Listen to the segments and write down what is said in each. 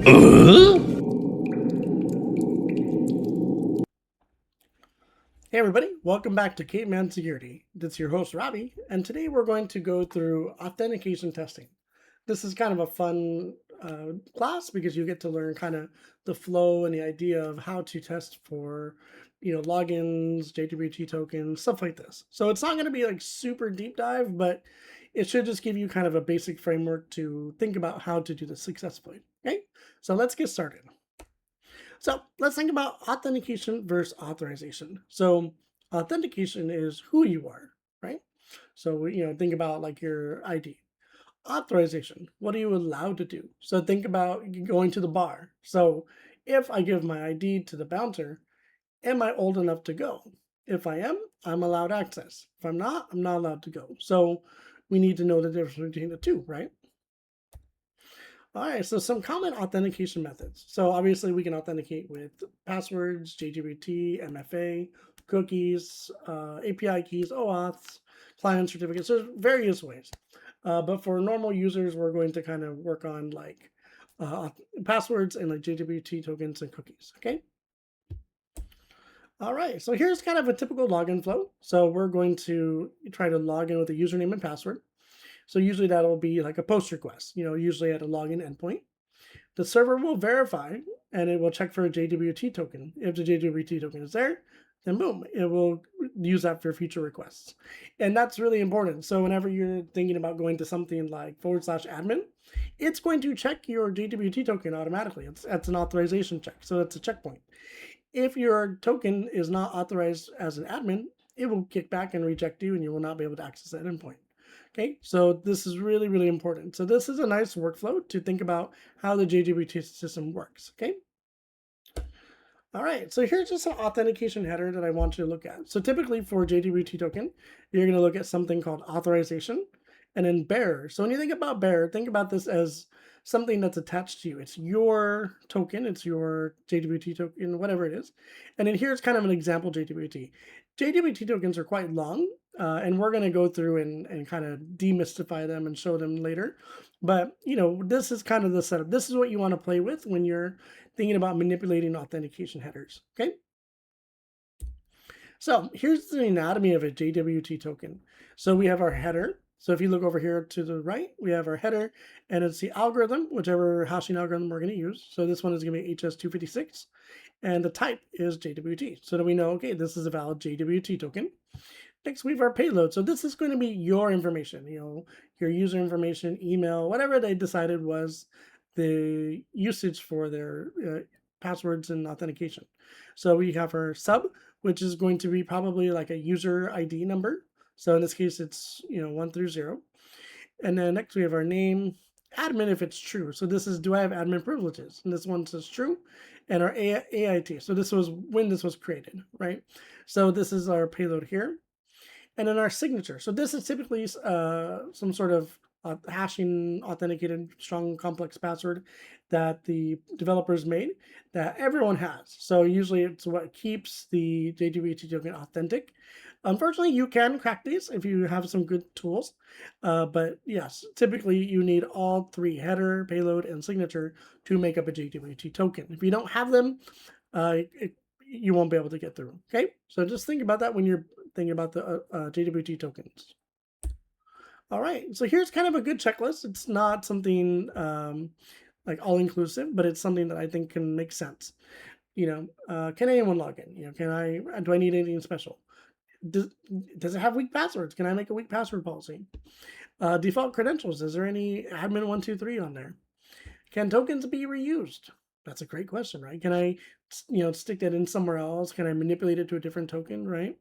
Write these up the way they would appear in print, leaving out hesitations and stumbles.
Hey everybody, welcome back to Cavemansec Security. This is your host Robbie, and today we're going to go through authentication testing. This is kind of a fun class because you get to learn kind of the flow and the idea of how to test for, logins, JWT tokens, stuff like this. So it's not going to be like super deep dive, but it should just give you kind of a basic framework to think about how to do this successfully. Okay, so let's get started. So let's think about authentication versus authorization. So authentication is who you are, right? So, think about like your ID. Authorization, what are you allowed to do? So think about going to the bar. So if I give my ID to the bouncer, am I old enough to go? If I am, I'm allowed access. If I'm not allowed to go. So we need to know the difference between the two, right? All right, so some common authentication methods. So obviously we can authenticate with passwords, JGBT, MFA, cookies, API keys, OAuths, client certificates. There's various ways. But for normal users, we're going to kind of work on like passwords and like JGBT tokens and cookies, okay? All right, so here's kind of a typical login flow. So we're going to try to log in with a username and password. So usually that'll be like a post request, usually at a login endpoint. The server will verify and it will check for a JWT token. If the JWT token is there, then boom, it will use that for future requests. And that's really important. So whenever you're thinking about going to something like /admin, it's going to check your JWT token automatically. It's an authorization check. So it's a checkpoint. If your token is not authorized as an admin, it will kick back and reject you and you will not be able to access that endpoint. Okay, so this is really, really important. So this is a nice workflow to think about how the JGBT system works, okay? All right, so here's just an authentication header that I want you to look at. So typically for JGBT token, you're gonna look at something called authorization and then bearer. So when you think about bearer, think about this as something that's attached to you. It's your token, it's your JGBT token, whatever it is. And then here's kind of an example JGBT. JGBT tokens are quite long, and we're going to go through and kind of demystify them and show them later. But, this is kind of the setup. This is what you want to play with when you're thinking about manipulating authentication headers, okay? So here's the anatomy of a JWT token. So we have our header. So if you look over here to the right, we have our header, and it's the algorithm, whichever hashing algorithm we're going to use. So this one is going to be HS256, and the type is JWT. So that we know, okay, this is a valid JWT token. Next, we have our payload. So this is going to be your information, your user information, email, whatever they decided was the usage for their passwords and authentication. So we have our sub, which is going to be probably like a user ID number. So in this case, it's 1 through 0. And then next we have our name, admin if it's true. So this is, do I have admin privileges? And this one says true. And our AIT. So this was when this was created, right? So this is our payload here. And then our signature. So this is typically some sort of hashing authenticated strong complex password that the developers made that everyone has. So usually it's what keeps the JWT token authentic. Unfortunately, you can crack these if you have some good tools. But yes, typically you need all three, header, payload, and signature, to make up a JWT token. If you don't have them, you won't be able to get through. Okay, so just think about that when you're thinking about the JWT tokens. All right, so here's kind of a good checklist. It's not something like all-inclusive, but it's something that I think can make sense. Can anyone log in? Do I need anything special? Does it have weak passwords? Can I make a weak password policy? Default credentials, is there any admin123 on there? Can tokens be reused? That's a great question, right? Can I, stick that in somewhere else? Can I manipulate it to a different token, right?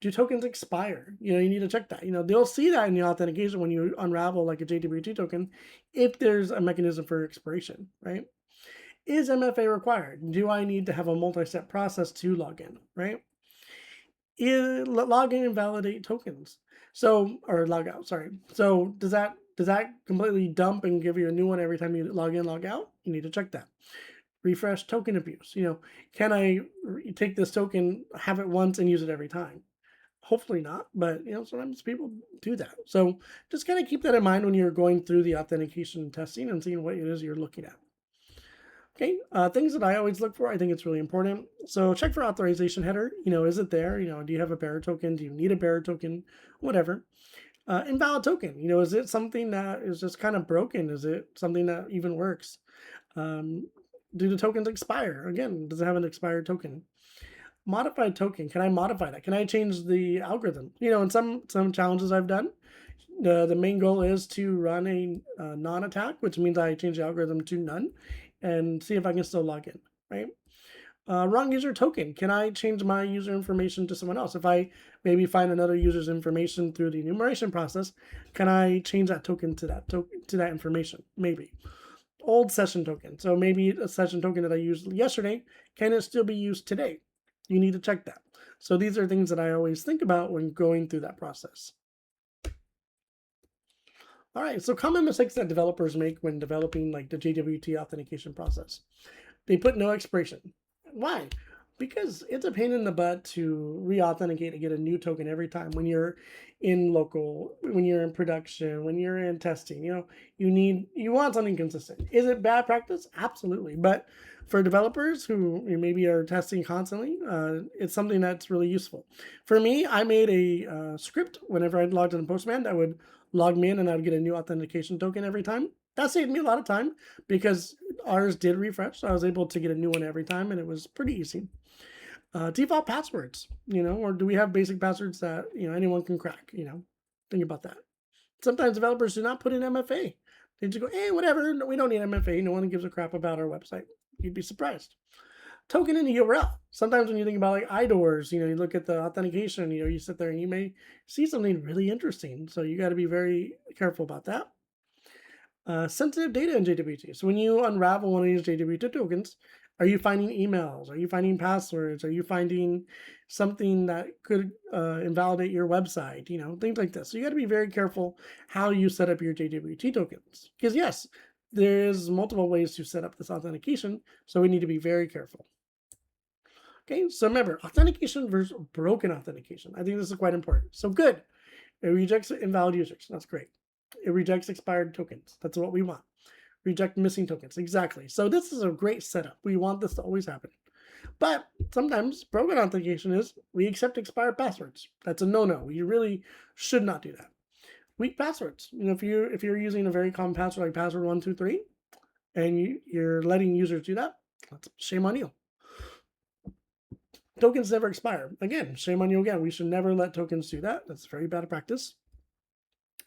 Do tokens expire? You need to check that. They'll see that in the authentication when you unravel like a JWT token, if there's a mechanism for expiration, right? Is MFA required? Do I need to have a multi-step process to log in, right? Log in and validate tokens. So, or log out, sorry. So does that completely dump and give you a new one every time you log in, log out? You need to check that. Refresh token abuse. Can I take this token, have it once, and use it every time? Hopefully not, but sometimes people do that. So just kind of keep that in mind when you're going through the authentication testing and seeing what it is you're looking at. Okay, things that I always look for, I think it's really important. So check for authorization header. Is it there? Do you have a bearer token? Do you need a bearer token? Whatever. Invalid token. Is it something that is just kind of broken? Is it something that even works? Um, do the tokens expire? Again, does it have an expired token? Modified token. Can I modify that? Can I change the algorithm? In some challenges I've done, the main goal is to run a non-attack, which means I change the algorithm to none, and see if I can still log in. Right. Wrong user token. Can I change my user information to someone else? If I maybe find another user's information through the enumeration process, can I change that token to that information? Maybe. Old session token. So maybe a session token that I used yesterday, can it still be used today? You need to check that. So these are things that I always think about when going through that process. All right, so common mistakes that developers make when developing like the JWT authentication process. They put no expiration. Why? Because it's a pain in the butt to re-authenticate and get a new token every time when you're in local, when you're in production, when you're in testing. You want something consistent. Is it bad practice? Absolutely. But for developers who maybe are testing constantly, it's something that's really useful. For me, I made a script whenever I logged in Postman that would log me in and I would get a new authentication token every time. That saved me a lot of time because ours did refresh. So I was able to get a new one every time, and it was pretty easy. Default passwords, or do we have basic passwords that anyone can crack? Think about that. Sometimes developers do not put in MFA. They just go, hey, whatever. No, we don't need MFA. No one gives a crap about our website. You'd be surprised. Token in the URL. Sometimes when you think about like IDORs, you look at the authentication, you sit there and you may see something really interesting. So you got to be very careful about that. Sensitive data in JWT. So when you unravel one of these JWT tokens, are you finding emails? Are you finding passwords? Are you finding something that could invalidate your website? Things like this. So you got to be very careful how you set up your JWT tokens. Because yes, there's multiple ways to set up this authentication. So we need to be very careful. Okay, so remember, authentication versus broken authentication. I think this is quite important. So good. It rejects invalid users. That's great. It rejects expired tokens. That's what we want. Reject missing tokens. Exactly. So this is a great setup. We want this to always happen. But sometimes broken authentication is we accept expired passwords. That's a no-no. You really should not do that. Weak passwords. If you're using a very common password like password 123 and you're letting users do that, that's shame on you. Tokens never expire. Again, shame on you again. We should never let tokens do that. That's very bad practice.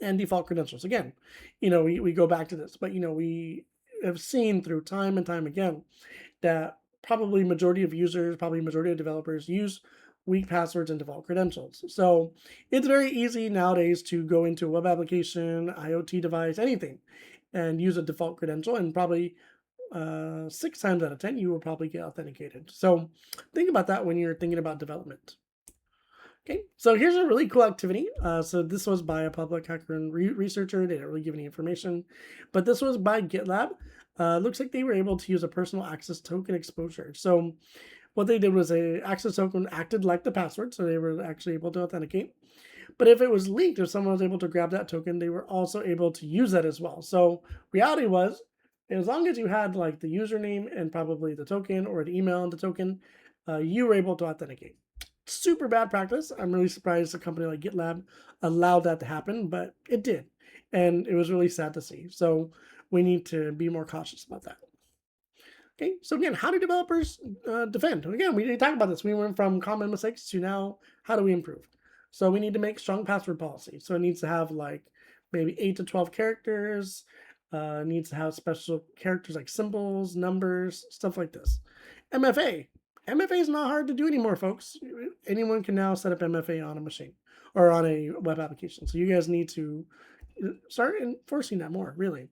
And default credentials. Again, we go back to this, but we have seen through time and time again that probably majority of users, probably majority of developers use weak passwords and default credentials. So it's very easy nowadays to go into a web application, IoT device, anything, and use a default credential, and probably 6 times out of 10 you will probably get authenticated. So think about that when you're thinking about development. Okay, so here's a really cool activity. So this was by a public hacker and researcher. They didn't really give any information, but this was by GitLab. Looks like they were able to use a personal access token exposure. So what they did was a access token acted like the password, so they were actually able to authenticate. But if it was leaked, if someone was able to grab that token, they were also able to use that as well. So reality was, as long as you had like the username and probably the token or the email and the token, you were able to authenticate. Super bad practice. I'm really surprised a company like GitLab allowed that to happen, but it did. And it was really sad to see. So we need to be more cautious about that. Okay, so again, how do developers defend? Again, we didn't talk about this. We went from common mistakes to now, how do we improve? So we need to make strong password policy. So it needs to have like maybe 8 to 12 characters. It needs to have special characters like symbols, numbers, stuff like this. MFA. MFA is not hard to do anymore, folks. Anyone can now set up MFA on a machine or on a web application. So you guys need to start enforcing that more, really.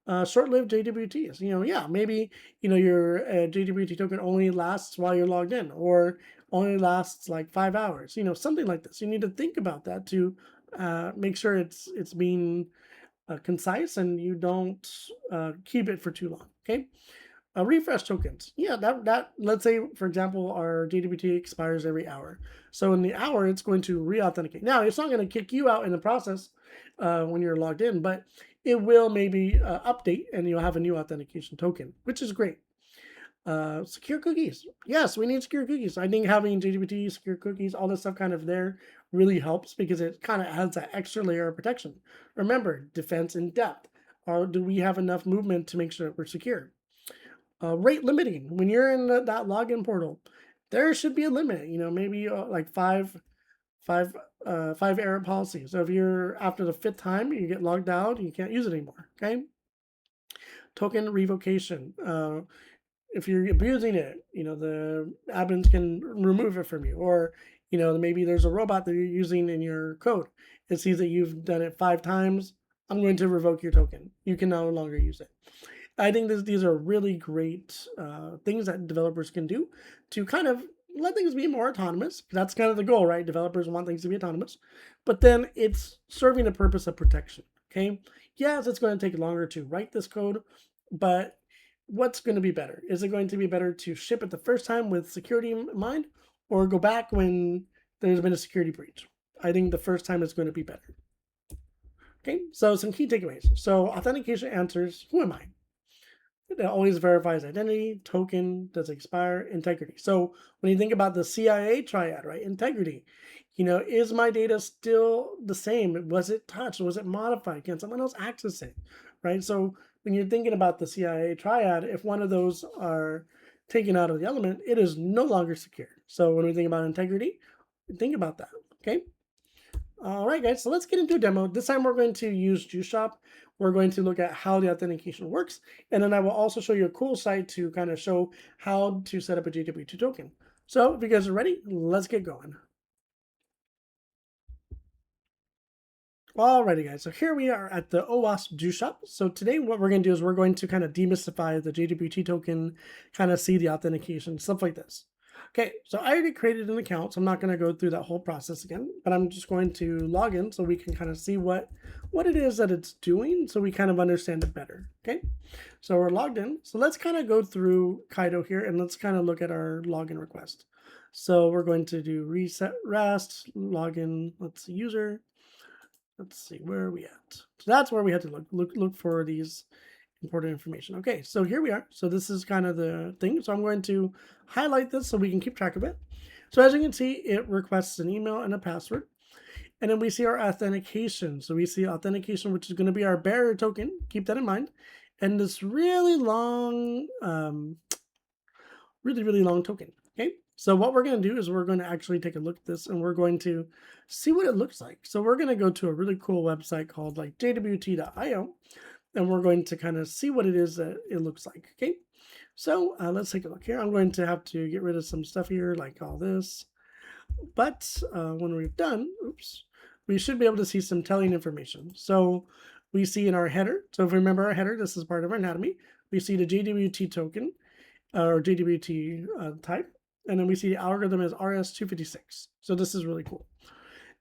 Short-lived JWTs. Yeah, maybe your JWT token only lasts while you're logged in, or only lasts like 5 hours. Something like this. You need to think about that to make sure it's being concise and you don't keep it for too long. Okay. Refresh tokens. Yeah, that let's say for example our JWT expires every hour. So in the hour it's going to re-authenticate. Now it's not going to kick you out in the process when you're logged in, but it will maybe update and you'll have a new authentication token, which is great. Secure cookies. Yes, we need secure cookies. I think having JWT, secure cookies, all this stuff kind of there really helps because it kind of adds that extra layer of protection. Remember, defense in depth. Or do we have enough movement to make sure that we're secure? Rate limiting. When you're in that login portal, there should be a limit. Maybe like five error policy. So if you're after the fifth time you get logged out, you can't use it anymore. Okay. Token revocation. If you're abusing it, the admins can remove it from you, or maybe there's a robot that you're using in your code. It sees that you've done it 5 times. I'm going to revoke your token. You can no longer use it. I think these are really great things that developers can do to kind of let things be more autonomous. That's kind of the goal, right? Developers want things to be autonomous, but then it's serving the purpose of protection. Okay. Yes, it's going to take longer to write this code, but what's going to be better? Is it going to be better to ship it the first time with security in mind, or go back when there's been a security breach? I think the first time is going to be better. Okay, so some key takeaways. So authentication answers, who am I? It always verifies identity, token, does expire, integrity. So when you think about the CIA triad, right? Integrity, is my data still the same? Was it touched? Was it modified? Can someone else access it? Right? So when you're thinking about the CIA triad, if one of those are taken out of the element, it is no longer secure. So when we think about integrity, think about that, okay? All right, guys, so let's get into a demo. This time we're going to use JuiceShop. We're going to look at how the authentication works, and then I will also show you a cool site to kind of show how to set up a JWT token. So if you guys are ready, let's get going. Alrighty guys, so here we are at the OWASP JuiceShop. So today what we're going to do is we're going to kind of demystify the JWT token, kind of see the authentication, stuff like this. Okay, so I already created an account, so I'm not going to go through that whole process again, but I'm just going to log in so we can kind of see what it is that it's doing so we kind of understand it better. Okay, so we're logged in. So let's kind of go through Kaido here and let's kind of look at our login request. So we're going to do reset rest, login, let's see, user. Let's see, where are we at? So that's where we had to look for these important information. Okay, so here we are. So this is kind of the thing. So I'm going to highlight this so we can keep track of it. So as you can see, it requests an email and a password. And then we see our authentication. So we see authentication, which is going to be our bearer token. Keep that in mind. And this really long, really long token. Okay, so what we're going to do is we're going to actually take a look at this and we're going to see what it looks like. So we're going to go to a really cool website called like jwt.io, and we're going to kind of see what it is that it looks like. Okay, so let's take a look here. I'm going to have to get rid of some stuff here, like all this. But when we've done, oops, we should be able to see some telling information. So we see in our header, so if we remember our header, this is part of our anatomy. We see the JWT token, or JWT type, and then we see the algorithm is RS256. So this is really cool.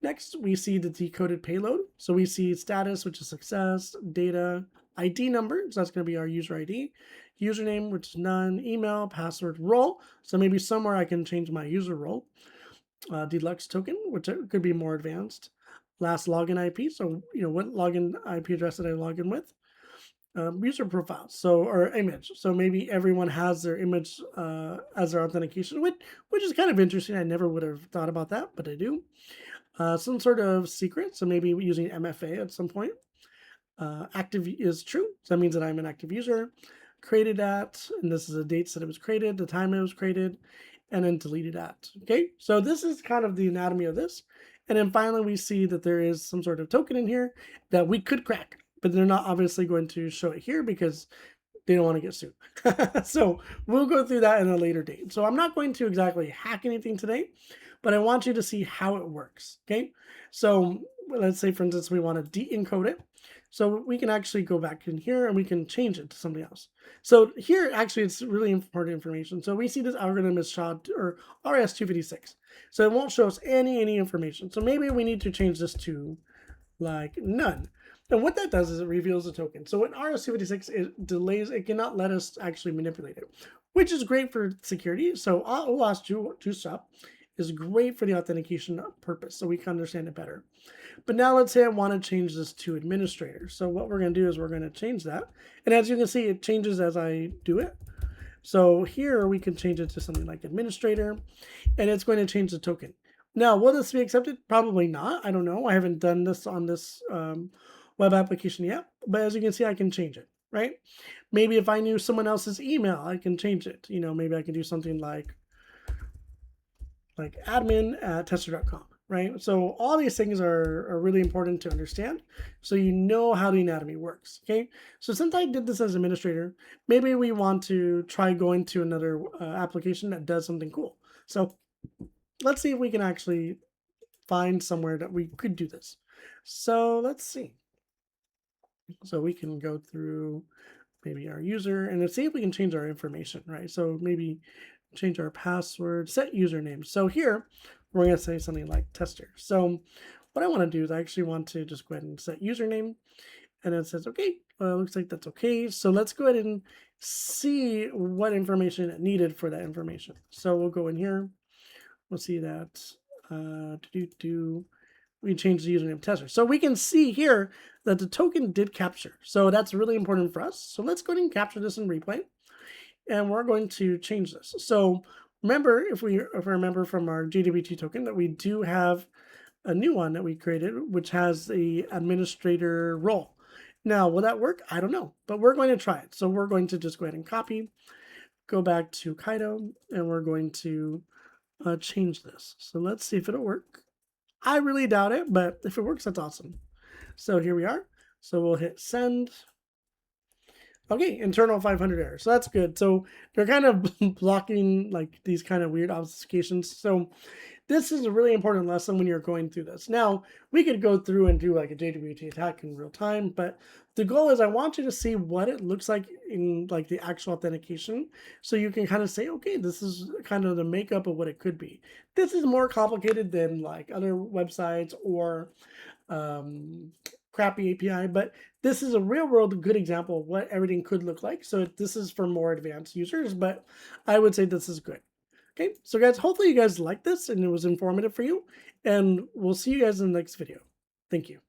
Next, we see the decoded payload. So we see status, which is success, data, ID number, so that's going to be our user ID, username, which is none, email, password, role. So maybe somewhere I can change my user role. Deluxe token, which could be more advanced. Last login IP, so what login IP address did I log in with? User profile, or image. So maybe everyone has their image as their authentication, which is kind of interesting. I never would have thought about that, but I do. Some sort of secret, so maybe using MFA at some point. Active is true, so that means that I'm an active user. Created at, and this is the dates that it was created, the time it was created, and then deleted at. Okay, so this is kind of the anatomy of this. And then finally we see that there is some sort of token in here that we could crack, but they're not obviously going to show it here because they don't want to get sued. So we'll go through that in a later date. So I'm not going to exactly hack anything today, but I want you to see how it works. Okay, so let's say for instance we want to de-encode it. So we can actually go back in here and we can change it to something else. So here, actually, it's really important information. So we see this algorithm is SHA or RS256. So it won't show us any information. So maybe we need to change this to like none. And what that does is it reveals the token. So in RS-256, it delays, it cannot let us actually manipulate it, which is great for security. So OAuth 2-step is great for the authentication purpose, so we can understand it better. But now let's say I want to change this to administrator. So what we're going to do is we're going to change that. And as you can see, it changes as I do it. So here we can change it to something like administrator, and it's going to change the token. Now, will this be accepted? Probably not. I don't know. I haven't done this on this web application yet, but as you can see, I can change it, right? Maybe if I knew someone else's email, I can change it. You know, maybe I can do something like admin@tester.com, right? So all these things are really important to understand, so you know how the anatomy works, okay? So since I did this as administrator, maybe we want to try going to another application that does something cool. So let's see if we can actually find somewhere that we could do this. So let's see. So we can go through maybe our user and let's see if we can change our information, right? So maybe change our password, set username. So here we're going to say something like tester. So what I want to do is I actually want to just go ahead and set username, and it says, okay, looks like that's okay. So let's go ahead and see what information it needed for that information. So we'll go in here. We'll see that we change the username tester. So we can see here that the token did capture. So that's really important for us. So let's go ahead and capture this in replay. And we're going to change this. So remember, if we remember from our JWT token that we do have a new one that we created, which has the administrator role. Now, will that work? I don't know, but we're going to try it. So we're going to just go ahead and copy, go back to Kaido, and we're going to change this. So let's see if it'll work. I really doubt it, but if it works, that's awesome. So here we are. So we'll hit send. Okay, internal 500 error. So that's good. So they're kind of blocking like these kind of weird obfuscations. So this is a really important lesson when you're going through this. Now, we could go through and do like a JWT attack in real time, but the goal is I want you to see what it looks like in like the actual authentication. So you can kind of say, okay, this is kind of the makeup of what it could be. This is more complicated than like other websites or crappy API, but this is a real world good example of what everything could look like. So this is for more advanced users, but I would say this is good. Okay, so guys, hopefully you guys liked this and it was informative for you, and we'll see you guys in the next video. Thank you.